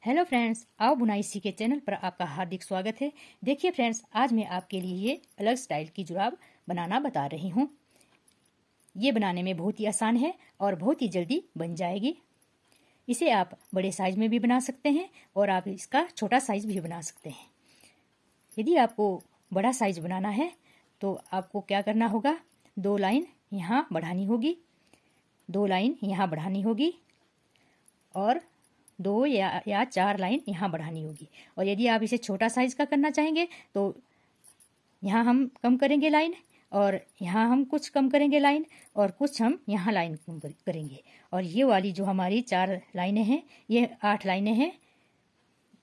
Hello friends, आओ बुनाई सीखे चैनल पर आपका हार्दिक स्वागत है। देखिए फ्रेंड्स, आज मैं आपके लिए ये अलग स्टाइल की जुराब बनाना बता रही हूँ। ये बनाने में बहुत ही आसान है और बहुत ही जल्दी बन जाएगी। इसे आप बड़े साइज में भी बना सकते हैं और आप इसका छोटा साइज भी बना सकते हैं। यदि आपको बड़ा साइज बनाना है तो आपको क्या करना होगा, 2 लाइन यहाँ बढ़ानी होगी, 2 लाइन यहाँ बढ़ानी होगी और 2 या 4 लाइन यहाँ बढ़ानी होगी। और यदि आप इसे छोटा साइज का करना चाहेंगे तो यहाँ हम कम करेंगे लाइन और यहाँ हम कुछ कम करेंगे लाइन और कुछ हम यहाँ लाइन कम करेंगे। और ये वाली जो हमारी 4 लाइनें हैं, ये 8 लाइनें हैं,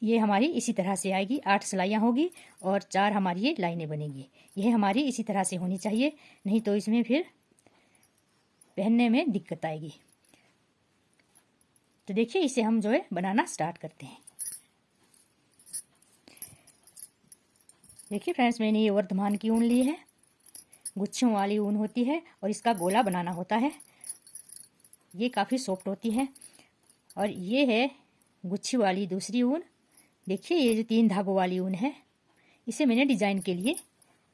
ये हमारी इसी तरह से आएगी। 8 सिलाइयाँ होगी और 4 हमारी ये लाइनें बनेंगी। यह हमारी इसी तरह से होनी चाहिए, नहीं तो इसमें फिर पहनने में दिक्कत आएगी। तो देखिए, इसे हम जो है बनाना स्टार्ट करते हैं। देखिए फ्रेंड्स, मैंने ये वर्धमान की ऊन ली है, गुच्छों वाली ऊन होती है और इसका गोला बनाना होता है। ये काफ़ी सॉफ्ट होती है। और ये है गुच्छी वाली दूसरी ऊन। देखिए, ये जो 3 धागों वाली ऊन है, इसे मैंने डिजाइन के लिए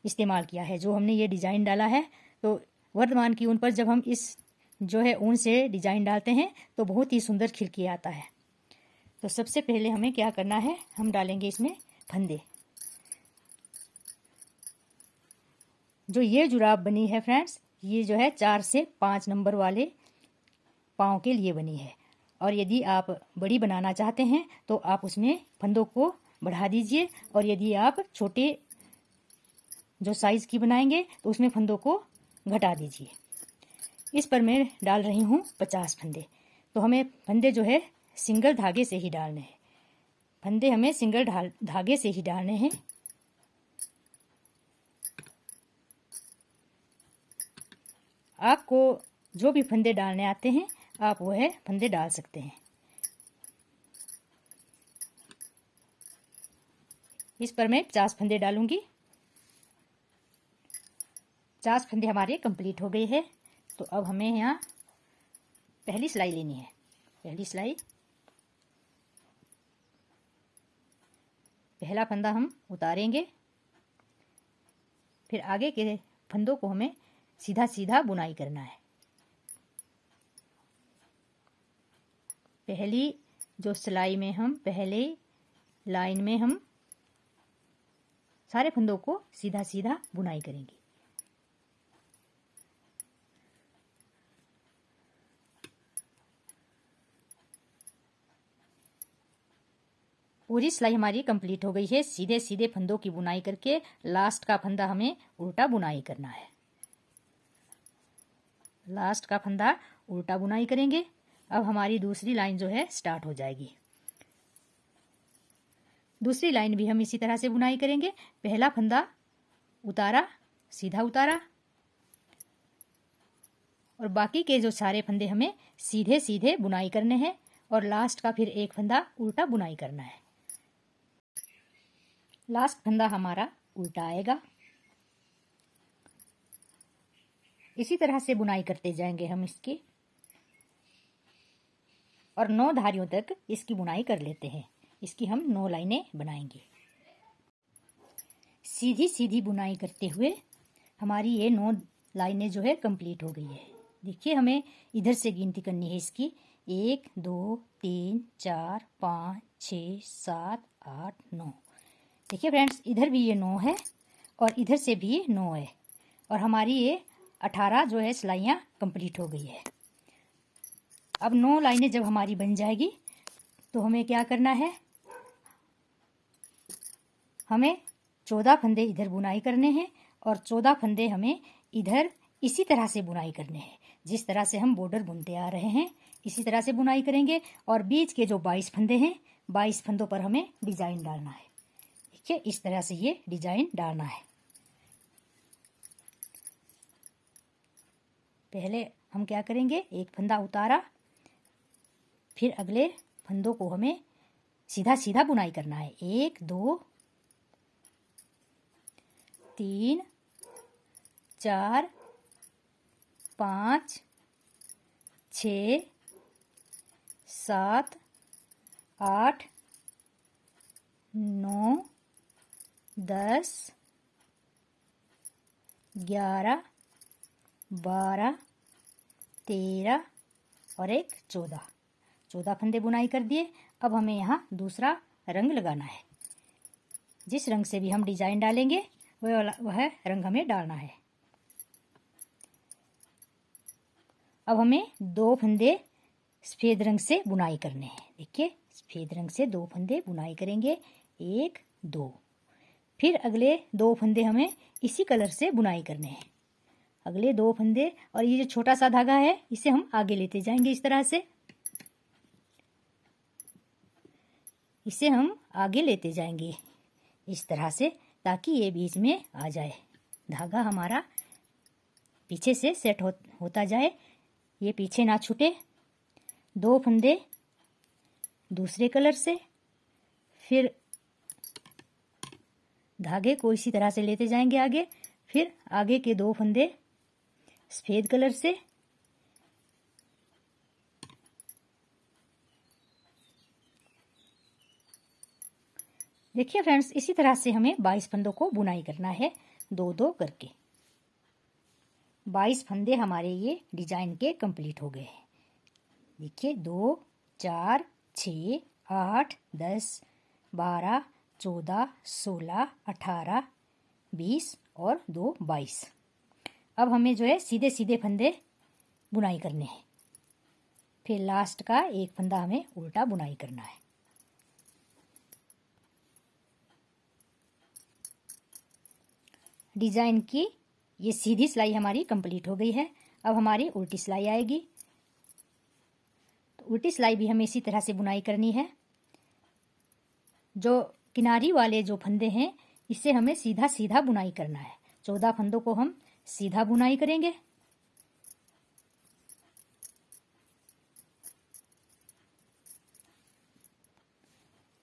इस्तेमाल किया है। जो हमने ये डिजाइन डाला है, तो वर्धमान की ऊन पर जब हम इस जो है ऊन से डिजाइन डालते हैं तो बहुत ही सुंदर खिल के आता है। तो सबसे पहले हमें क्या करना है, हम डालेंगे इसमें फंदे। जो ये जुराब बनी है फ्रेंड्स, ये जो है 4 से 5 नंबर वाले पाँव के लिए बनी है। और यदि आप बड़ी बनाना चाहते हैं तो आप उसमें फंदों को बढ़ा दीजिए, और यदि आप छोटे जो साइज की बनाएंगे तो उसमें फंदों को घटा दीजिए। इस पर मैं डाल रही हूँ 50 फंदे। तो हमें फंदे जो है सिंगल धागे से ही डालने हैं। फंदे हमें सिंगल धागे से ही डालने हैं। आपको जो भी फंदे डालने आते हैं आप वह फंदे डाल सकते हैं। इस पर मैं 50 फंदे डालूंगी। 50 फंदे हमारे कंप्लीट हो गए हैं। तो अब हमें यहाँ पहली सिलाई लेनी है। पहली सिलाई, पहला फंदा हम उतारेंगे, फिर आगे के फंदों को हमें सीधा सीधा बुनाई करना है। पहली जो सिलाई में हम पहले लाइन में हम सारे फंदों को सीधा सीधा बुनाई करेंगे। पूरी सिलाई हमारी कंप्लीट हो गई है। सीधे सीधे फंदों की बुनाई करके लास्ट का फंदा हमें उल्टा बुनाई करना है। लास्ट का फंदा उल्टा बुनाई करेंगे। अब हमारी दूसरी लाइन जो है स्टार्ट हो जाएगी। दूसरी लाइन भी हम इसी तरह से बुनाई करेंगे। पहला फंदा उतारा, सीधा उतारा, और बाकी के जो सारे फंदे हमें सीधे सीधे बुनाई करने हैं और लास्ट का फिर एक फंदा उल्टा बुनाई करना है। लास्ट फंदा हमारा उल्टा आएगा। इसी तरह से बुनाई करते जाएंगे हम इसकी, और 9 धारियों तक इसकी बुनाई कर लेते हैं। इसकी हम 9 लाइनें बनाएंगे। सीधी सीधी बुनाई करते हुए हमारी ये 9 लाइनें जो है कंप्लीट हो गई है। देखिए, हमें इधर से गिनती करनी है इसकी। 1 2 3 4 5 6 7 8 9। देखिए फ्रेंड्स, इधर भी ये 9 है और इधर से भी 9 है, और हमारी ये 18 जो है सिलाइयाँ कंप्लीट हो गई है। अब 9 लाइनें जब हमारी बन जाएगी तो हमें क्या करना है, हमें 14 फंदे इधर बुनाई करने हैं और 14 फंदे हमें इधर इसी तरह से बुनाई करने हैं। जिस तरह से हम बॉर्डर बुनते आ रहे हैं इसी तरह से बुनाई करेंगे। और बीच के जो 22 फंदे हैं, 22 फंदों पर हमें डिजाइन डालना है। देखिए, इस तरह से ये डिजाइन डालना है। पहले हम क्या करेंगे, एक फंदा उतारा, फिर अगले फंदों को हमें सीधा सीधा बुनाई करना है। 1 2 3 4 5 6 7 8 9, 10, 11, 12, 13 और एक 14 फंदे बुनाई कर दिए। अब हमें यहाँ दूसरा रंग लगाना है। जिस रंग से भी हम डिजाइन डालेंगे वह रंग हमें डालना है। अब हमें 2 फंदे सफ़ेद रंग से बुनाई करने हैं। देखिए, सफ़ेद रंग से 2 फंदे बुनाई करेंगे, 1, 2। फिर अगले 2 फंदे हमें इसी कलर से बुनाई करने हैं। अगले 2 फंदे, और ये जो छोटा सा धागा है इसे हम आगे लेते जाएंगे इस तरह से। इसे हम आगे लेते जाएंगे इस तरह से, ताकि ये बीच में आ जाए, धागा हमारा पीछे से सेट होता जाए, ये पीछे ना छूटे। 2 फंदे दूसरे कलर से, फिर धागे को इसी तरह से लेते जाएंगे आगे। फिर आगे के 2 फंदे सफ़ेद कलर से, देखिए फ्रेंड्स, इसी तरह से हमें 22 फंदों को बुनाई करना है, 2-2 करके। 22 फंदे हमारे ये डिजाइन के कंप्लीट हो गए हैं। देखिए, 2, 4, 6, 8, 10, 12, 14, 16, 18, 20 और 2, 22। अब हमें जो है सीधे सीधे फंदे बुनाई करने हैं। फिर लास्ट का एक फंदा हमें उल्टा बुनाई करना है। डिजाइन की ये सीधी सिलाई हमारी कंप्लीट हो गई है। अब हमारी उल्टी सिलाई आएगी। तो उल्टी सिलाई भी हमें इसी तरह से बुनाई करनी है। जो किनारी वाले जो फंदे हैं इससे हमें सीधा सीधा बुनाई करना है। 14 फंदों को हम सीधा बुनाई करेंगे।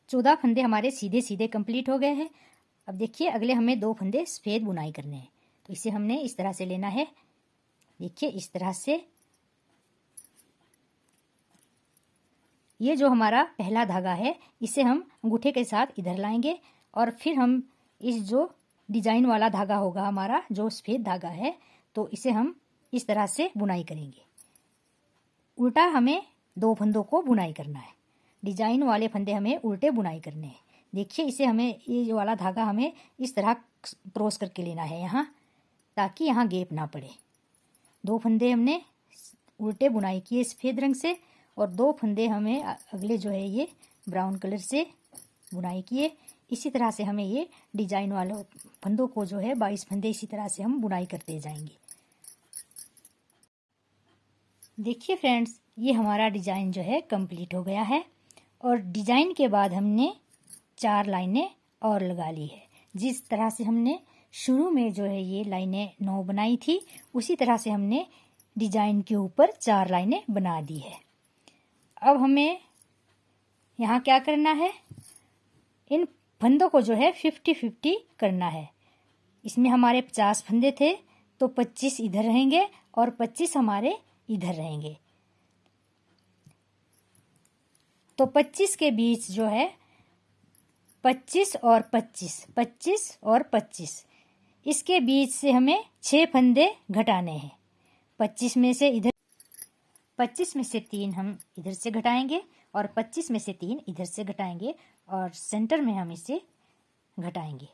चौदह फंदे हमारे सीधे सीधे कंप्लीट हो गए हैं। अब देखिए, अगले हमें 2 फंदे सफ़ेद बुनाई करने हैं। तो इसे हमने इस तरह से लेना है। देखिए, इस तरह से ये जो हमारा पहला धागा है इसे हम अंगूठे के साथ इधर लाएंगे, और फिर हम इस जो डिजाइन वाला धागा होगा हमारा जो सफ़ेद धागा है, तो इसे हम इस तरह से बुनाई करेंगे। उल्टा हमें 2 फंदों को बुनाई करना है। डिजाइन वाले फंदे हमें उल्टे बुनाई करने हैं। देखिए, इसे हमें ये वाला धागा हमें इस तरह क्रॉस करके लेना है यहाँ, ताकि यहाँ गैप ना पड़े। 2 फंदे हमने उल्टे बुनाई किए सफ़ेद रंग से, और 2 फंदे हमें अगले जो है ये ब्राउन कलर से बुनाई किए। इसी तरह से हमें ये डिजाइन वाले फंदों को जो है 22 फंदे इसी तरह से हम बुनाई करते जाएंगे। देखिए फ्रेंड्स, ये हमारा डिजाइन जो है कंप्लीट हो गया है, और डिजाइन के बाद हमने 4 लाइनें और लगा ली है। जिस तरह से हमने शुरू में जो है ये लाइनें 9 बनाई थी, उसी तरह से हमने डिजाइन के ऊपर 4 लाइनें बना दी है। अब हमें यहाँ क्या करना है, इन फंदों को जो है 50-50 करना है। इसमें हमारे 50 फंदे थे, तो 25 इधर रहेंगे और 25 हमारे इधर रहेंगे। तो 25 के बीच जो है 25 और 25, 25 और 25, इसके बीच से हमें 6 फंदे घटाने हैं। 25 में से 3 हम इधर से घटाएंगे, और 25 में से 3 इधर से घटाएंगे, और सेंटर में हम इसे घटाएंगे।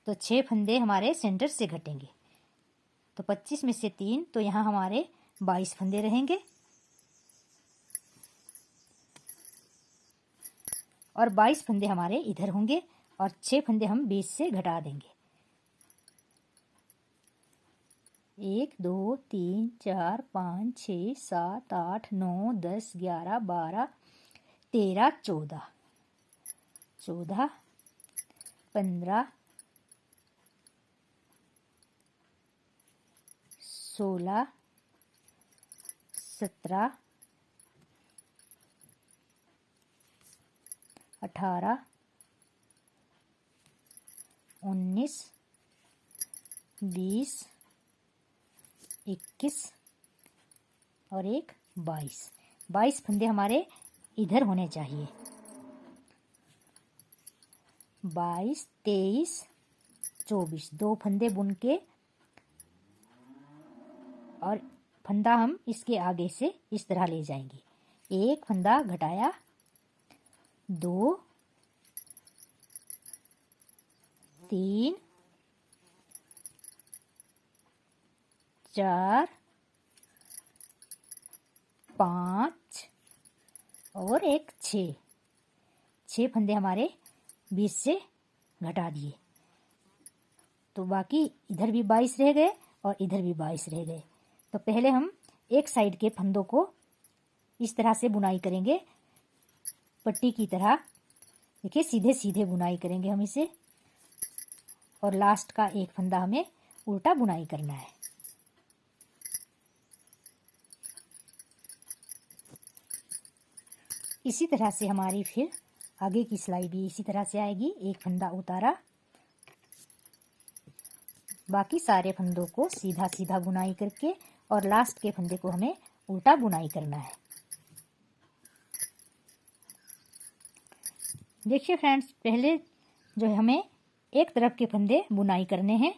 तो 6 फंदे हमारे सेंटर से घटेंगे। तो 25 में से 3, तो यहाँ हमारे 22 फंदे रहेंगे, और 22 फंदे हमारे इधर होंगे, और 6 फंदे हम बीच से घटा देंगे। 1 2 3 4 5 6 7 8 9 10 11 12 13 14 14 15 16 17 18 19 20 21 और एक 22 फंदे हमारे इधर होने चाहिए। 22, 23, 24 दो फंदे बुन के और फंदा हम इसके आगे से इस तरह ले जाएंगे। एक फंदा घटाया, 2, 3, 4, 5 और एक 6 फंदे हमारे बीच से घटा दिए। तो बाकी इधर भी 22 रह गए और इधर भी 22 रह गए। तो पहले हम एक साइड के फंदों को इस तरह से बुनाई करेंगे, पट्टी की तरह। देखिए सीधे सीधे बुनाई करेंगे हम इसे, और लास्ट का एक फंदा हमें उल्टा बुनाई करना है। इसी तरह से हमारी फिर आगे की सिलाई भी इसी तरह से आएगी। एक फंदा उतारा, बाकी सारे फंदों को सीधा सीधा बुनाई करके और लास्ट के फंदे को हमें उल्टा बुनाई करना है। देखिए फ्रेंड्स, पहले जो है हमें एक तरफ के फंदे बुनाई करने हैं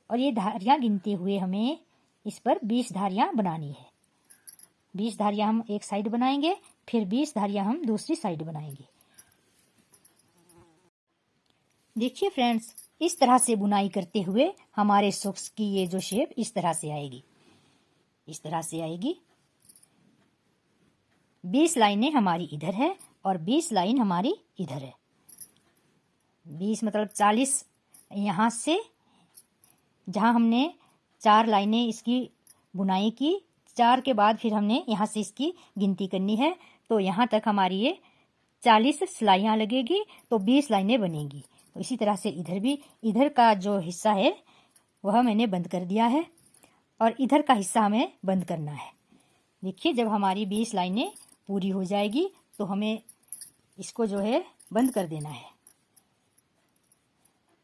और ये धारियां गिनते हुए हमें इस पर 20 धारियां बनानी है। 20 धारियां हम एक साइड बनाएंगे, फिर 20 धारियां हम दूसरी साइड बनाएंगे। देखिए फ्रेंड्स, इस तरह से बुनाई करते हुए हमारे सॉक्स की ये जो शेप इस तरह से आएगी, इस तरह से आएगी। 20 लाइनें हमारी इधर है और 20 लाइन हमारी इधर है। 20 मतलब 40 यहाँ से, जहाँ हमने 4 लाइनें इसकी बुनाई की, 4 के बाद फिर हमने यहाँ से इसकी गिनती करनी है। तो यहाँ तक हमारी ये 40 सिलाइयाँ लगेगी, तो 20 लाइनें बनेगी। तो इसी तरह से इधर भी, इधर का जो हिस्सा है वह मैंने बंद कर दिया है और इधर का हिस्सा हमें बंद करना है। देखिए, जब हमारी 20 लाइनें पूरी हो जाएगी तो हमें इसको जो है बंद कर देना है।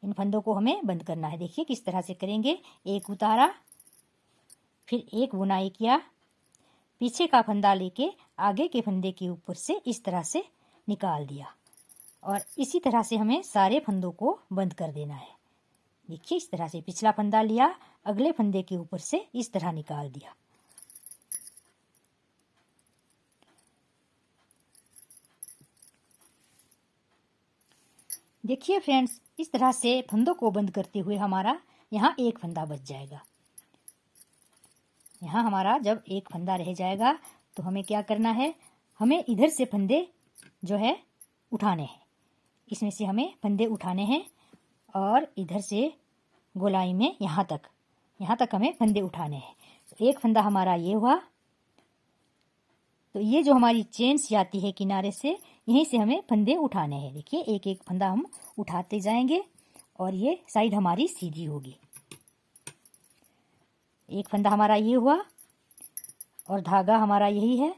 इन फंदों को हमें बंद करना है। देखिए किस तरह से करेंगे। एक उतारा, फिर एक बुनाई किया, पीछे का फंदा लेके आगे के फंदे के ऊपर से इस तरह से निकाल दिया और इसी तरह से हमें सारे फंदों को बंद कर देना है। देखिए इस तरह से पिछला फंदा लिया, अगले फंदे के ऊपर से इस तरह निकाल दिया। देखिए फ्रेंड्स, इस तरह से फंदों को बंद करते हुए हमारा यहाँ एक फंदा बच जाएगा। यहाँ हमारा जब एक फंदा रह जाएगा तो हमें क्या करना है, हमें इधर से फंदे जो है उठाने हैं। इसमें से हमें फंदे उठाने हैं और इधर से गोलाई में यहाँ तक हमें फंदे उठाने हैं। तो एक फंदा हमारा ये हुआ। तो ये जो हमारी चेन सी आती है किनारे से, यहीं से हमें फंदे उठाने हैं। देखिए एक एक फंदा हम उठाते जाएंगे और ये साइड हमारी सीधी होगी। एक फंदा हमारा ये हुआ और धागा हमारा यही है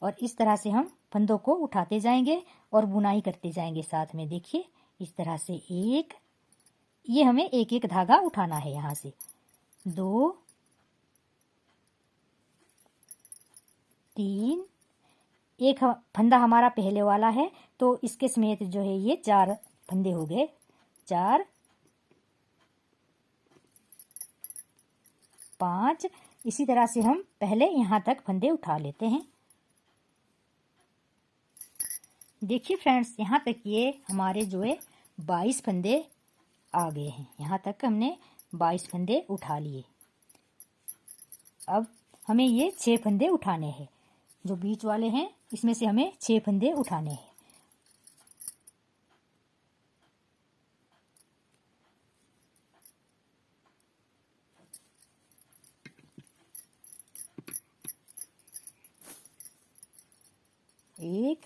और इस तरह से हम फंदों को उठाते जाएंगे और बुनाई करते जाएंगे साथ में। देखिए इस तरह से एक, ये हमें एक एक धागा उठाना है। यहाँ से 2, 3, एक फंदा हमारा पहले वाला है तो इसके समेत जो है ये 4 फंदे हो गए। 4, 5, इसी तरह से हम पहले यहाँ तक फंदे उठा लेते हैं। देखिए फ्रेंड्स, यहाँ तक ये हमारे जो है 22 फंदे आ गए हैं। यहाँ तक हमने 22 फंदे उठा लिए। अब हमें ये 6 फंदे उठाने हैं, जो बीच वाले हैं इसमें से हमें 6 फंदे उठाने हैं। एक,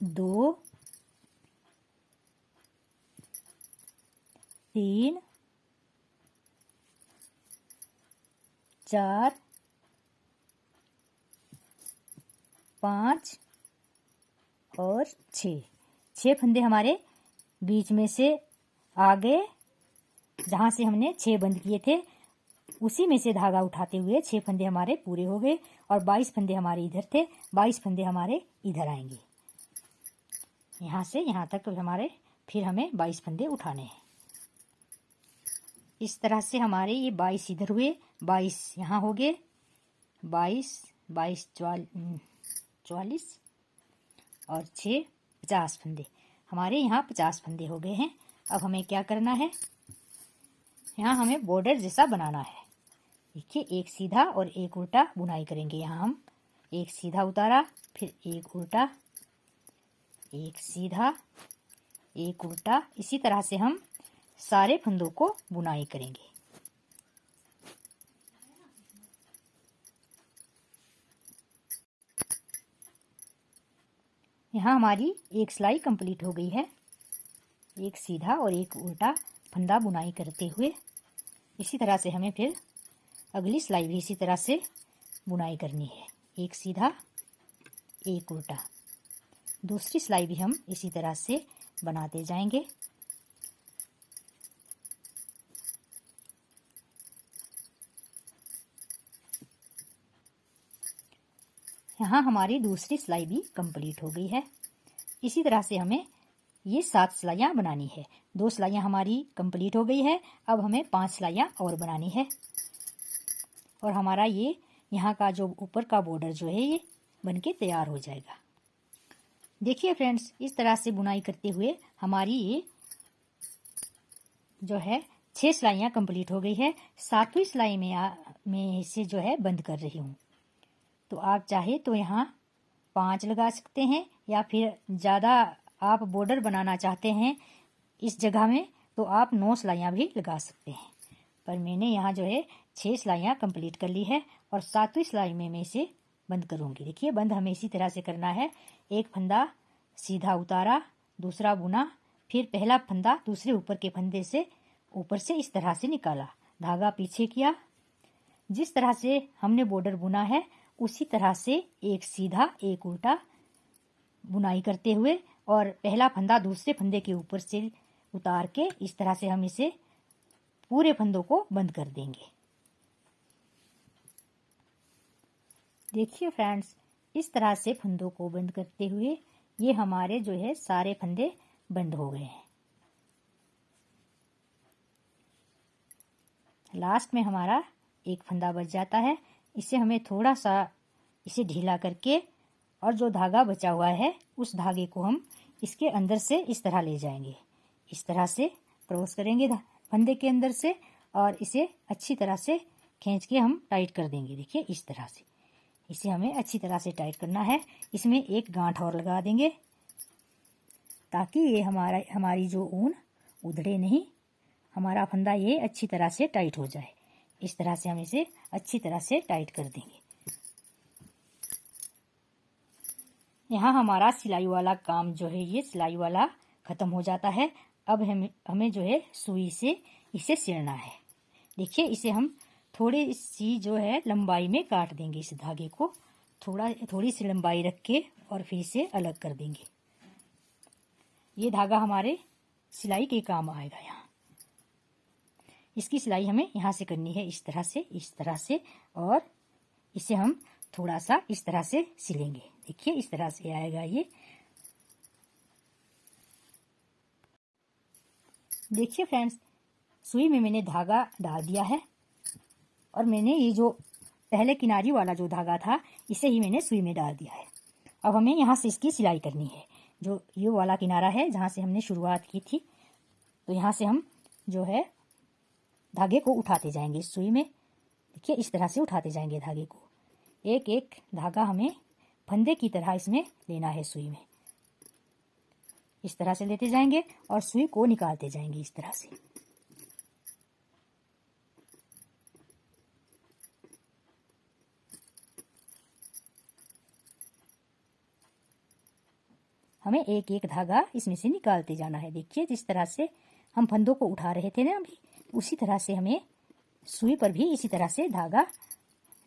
2, 3, 4, 5 और 6 फंदे हमारे बीच में से आ गए, जहाँ से हमने 6 बंद किए थे। उसी में से धागा उठाते हुए 6 फंदे हमारे पूरे हो गए और 22 फंदे हमारे इधर थे, 22 फंदे हमारे इधर आएंगे। यहाँ से यहाँ तक हमारे फिर हमें 22 फंदे उठाने हैं। इस तरह से हमारे ये 22 इधर हुए, 22 यहाँ हो गए, 22 22 44 और 6 50 फंदे। हमारे यहाँ 50 फंदे हो गए हैं। अब हमें क्या करना है, यहाँ हमें बॉर्डर जैसा बनाना है। देखिए, एक सीधा और एक उल्टा बुनाई करेंगे। यहाँ हम एक सीधा उतारा, फिर एक उल्टा, एक सीधा, एक उल्टा, इसी तरह से हम सारे फंदों को बुनाई करेंगे। यहाँ हमारी एक सिलाई कंप्लीट हो गई है। एक सीधा और एक उल्टा फंदा बुनाई करते हुए इसी तरह से हमें फिर अगली सिलाई भी इसी तरह से बुनाई करनी है। एक सीधा, एक उल्टा। दूसरी सिलाई भी हम इसी तरह से बनाते जाएंगे। यहाँ हमारी दूसरी सिलाई भी कंप्लीट हो गई है। इसी तरह से हमें ये 7 सिलाइयाँ बनानी है। 2 सिलाइयाँ हमारी कंप्लीट हो गई है। अब हमें 5 सिलाइयाँ और बनानी है और हमारा ये यहाँ का जो ऊपर का बॉर्डर जो है ये बनके तैयार हो जाएगा। देखिए फ्रेंड्स, इस तरह से बुनाई करते हुए हमारी ये जो है 6 सिलाइयाँ कंप्लीट हो गई है। 7वीं सिलाई में इसे जो है बंद कर रही हूँ। तो आप चाहे तो यहाँ 5 लगा सकते हैं, या फिर ज़्यादा आप बॉर्डर बनाना चाहते हैं इस जगह में तो आप 9 सिलाइयाँ भी लगा सकते हैं। पर मैंने यहाँ जो है 6 सिलाइयाँ कंप्लीट कर ली है और 7वीं सिलाई में मैं इसे बंद करूँगी। देखिए, बंद हमें इसी तरह से करना है। एक फंदा सीधा उतारा, दूसरा बुना, फिर पहला फंदा दूसरे ऊपर के फंदे से ऊपर से इस तरह से निकाला, धागा पीछे किया। जिस तरह से हमने बॉर्डर बुना है उसी तरह से एक सीधा एक उल्टा बुनाई करते हुए और पहला फंदा दूसरे फंदे के ऊपर से उतार के इस तरह से हम इसे पूरे फंदों को बंद कर देंगे। देखिए फ्रेंड्स, इस तरह से फंदों को बंद करते हुए ये हमारे जो है सारे फंदे बंद हो गए हैं। लास्ट में हमारा एक फंदा बच जाता है। इसे हमें थोड़ा सा इसे ढीला करके और जो धागा बचा हुआ है उस धागे को हम इसके अंदर से इस तरह ले जाएंगे। इस तरह से क्रॉस करेंगे फंदे के अंदर से और इसे अच्छी तरह से खींच के हम टाइट कर देंगे। देखिए, इस तरह से इसे हमें अच्छी तरह से टाइट करना है। इसमें एक गांठ और लगा देंगे ताकि ये हमारी जो ऊन उधड़े नहीं, हमारा फंदा ये अच्छी तरह से टाइट हो जाए। इस तरह से हम इसे अच्छी तरह से टाइट कर देंगे। यहाँ हमारा सिलाई वाला काम जो है ये सिलाई वाला खत्म हो जाता है। अब हमें जो है सुई से इसे सिलना है। देखिए, इसे हम थोड़ी सी जो है लंबाई में काट देंगे। इस धागे को थोड़ी सी लंबाई रख के और फिर इसे अलग कर देंगे। ये धागा हमारे सिलाई के काम आएगा। यहाँ इसकी सिलाई हमें यहाँ से करनी है, इस तरह से और इसे हम थोड़ा सा इस तरह से सिलेंगे। देखिए, इस तरह से आएगा ये। देखिए फ्रेंड्स, सुई में मैंने धागा डाल दिया है और मैंने ये जो पहले किनारी वाला जो धागा था इसे ही मैंने सुई में डाल दिया है। अब हमें यहाँ से इसकी सिलाई करनी है। जो ये वाला किनारा है जहाँ से हमने शुरुआत की थी, तो यहाँ से हम जो है धागे को उठाते जाएंगे इस सुई में। देखिए, इस तरह से उठाते जाएंगे धागे को। एक एक धागा हमें फंदे की तरह इसमें लेना है सुई में। इस तरह से लेते जाएंगे और सुई को निकालते जाएंगे इस तरह से। हमें एक एक धागा इसमें से निकालते जाना है। देखिए, जिस तरह से हम फंदों को उठा रहे थे ना अभी, उसी तरह से हमें सुई पर भी इसी तरह से धागा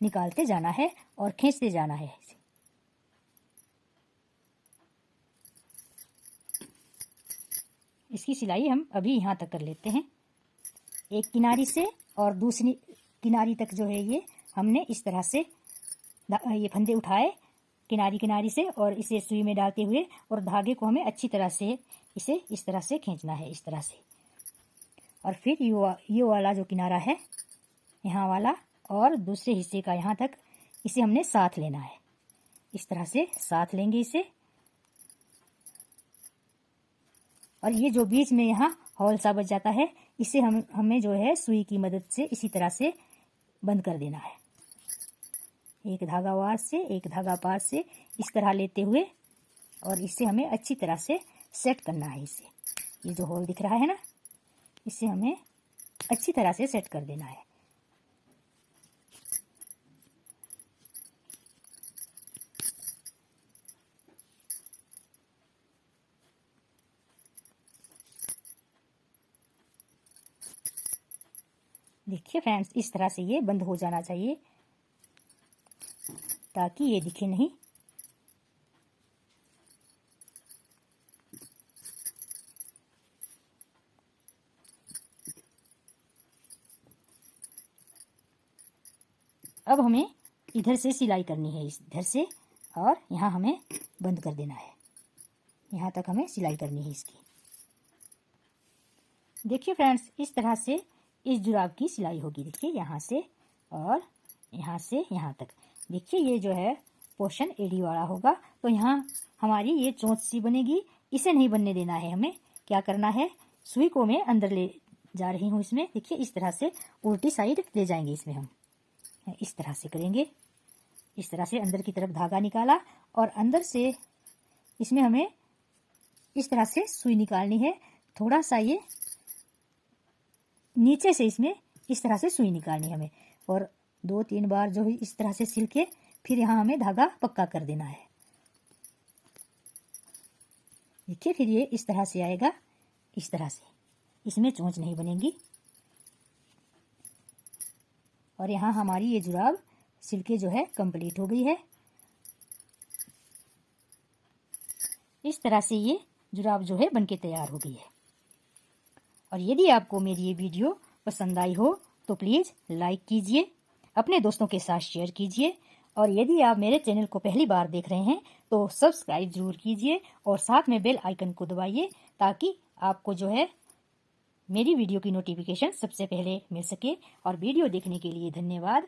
निकालते जाना है और खींचते जाना है। इसकी सिलाई हम अभी यहाँ तक कर लेते हैं, एक किनारी से और दूसरी किनारी तक जो है ये हमने इस तरह से ये फंदे उठाए किनारी किनारी से और इसे सुई में डालते हुए और धागे को हमें अच्छी तरह से इसे इस तरह से खींचना है, इस तरह से। और फिर ये वाला जो किनारा है यहाँ वाला और दूसरे हिस्से का यहाँ तक इसे हमने साथ लेना है, इस तरह से साथ लेंगे इसे। और ये जो बीच में यहाँ हॉल सा बच जाता है इसे हमें जो है सुई की मदद से इसी तरह से बंद कर देना है, एक धागा वार से एक धागा पार से इस तरह लेते हुए। और इसे हमें अच्छी तरह से सेट करना है इसे, ये जो होल दिख रहा है ना इसे हमें अच्छी तरह से सेट कर देना है। देखिए फ्रेंड्स, इस तरह से ये बंद हो जाना चाहिए ताकि ये दिखे नहीं। अब हमें इधर से सिलाई करनी है, इधर से, और यहाँ हमें बंद कर देना है, यहाँ तक हमें सिलाई करनी है इसकी। देखिए फ्रेंड्स, इस तरह से इस जुराब की सिलाई होगी। देखिए यहाँ से और यहाँ से यहाँ तक। देखिए ये जो है पोर्शन एड़ी वाला होगा, तो यहाँ हमारी ये चोंच सी बनेगी, इसे नहीं बनने देना है। हमें क्या करना है, सुई को मैं अंदर ले जा रही हूँ इसमें। देखिए इस तरह से उल्टी साइड ले जाएंगे इसमें, हम इस तरह से करेंगे। इस तरह से अंदर की तरफ धागा निकाला और अंदर से इसमें हमें इस तरह से सुई निकालनी है। थोड़ा सा ये नीचे से इसमें इस तरह से सुई निकालनी है हमें, और 2-3 बार जो है इस तरह से सिल के फिर यहाँ हमें धागा पक्का कर देना है। देखिए फिर ये इस तरह से आएगा, इस तरह से, इसमें चोंच नहीं बनेगी। और यहाँ हमारी ये जुराब सिल के जो है कंप्लीट हो गई है। इस तरह से ये जुराब जो है बनके तैयार हो गई है। और यदि आपको मेरी ये वीडियो पसंद आई हो तो प्लीज़ लाइक कीजिए, अपने दोस्तों के साथ शेयर कीजिए, और यदि आप मेरे चैनल को पहली बार देख रहे हैं तो सब्सक्राइब जरूर कीजिए और साथ में बेल आइकन को दबाइए ताकि आपको जो है मेरी वीडियो की नोटिफिकेशन सबसे पहले मिल सके। और वीडियो देखने के लिए धन्यवाद।